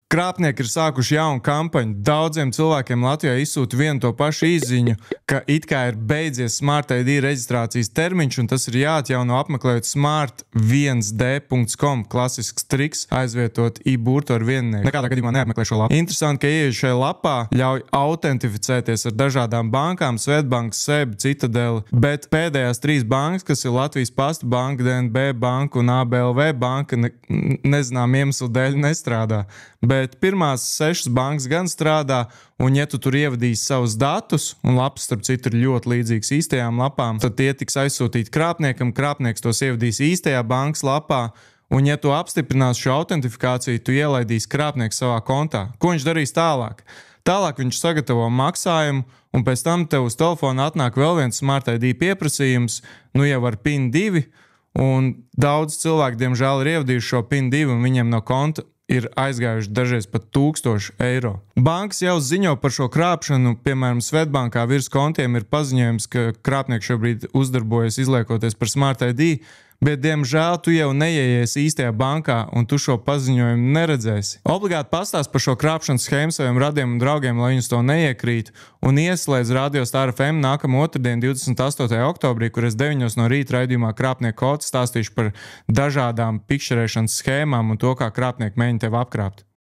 Krāpnieki ir sākuši jaunu kampaņu. Daudziem cilvēkiem Latvijā izsūta vienu to pašu īsziņu, ka it kā ir beidzies Smart ID reģistrācijas termiņš, un tas ir jāatjauno apmeklējot smart1d.com. Klasisks triks aizvietot i-burtu ar viennieku. Nekādā gadījumā neapmeklē šo lapu. Interesanti, ka ieeja šajā lapā ļauj autentificēties ar dažādām bankām, Svetbanks, SEB, Citadeli, bet pēdējās 3 bankas, kas ir Latvijas Pasta banka, DNB banka un ABLV banka, nezinām iemeslu dēļ nestrādā. Bet pirmās 6 bankas gan strādā, un ja tu tur ievadīsi savus datus, un lapas, starp citu, ir ļoti līdzīgas īstajām lapām, tad tie tiks aizsūtīti krāpniekam, krāpnieks tos ievadīs īstajā bankas lapā, un ja tu apstiprināsi šo autentifikāciju, tu ielaidīsi krāpnieku savā kontā. Ko viņš darīs tālāk? Tālāk viņš sagatavo maksājumu, un pēc tam tev uz telefona atnāk vēl viens Smart ID pieprasījums, nu jau ar PIN 2, un daudz cilvēku, diemžēl, ir ievadījuši šo PIN 2, un viņiem no konta ir aizgājuši dažreiz pat 1000 eiro. Bankas jau ziņo par šo krāpšanu, piemēram, Svetbankā virs kontiem ir paziņojums, ka krāpnieki šobrīd uzdarbojas izliekoties par Smart ID, bet, diemžēl, tu jau neieies īstajā bankā, un tu šo paziņojumu neredzēsi. Obligāti pastāst par šo krāpšanas schēmu saviem radiem un draugiem, lai viņus to neiekrīt, un ieslēdz Radio Star FM nākamā otrdien, 28. oktobrī, kur es 9 no rīta raidījumā Krāpnieku kods stāstīšu par dažādām pikšķerēšanas schēmām un to, kā krāpnieki mēģina tevi apkrāpt.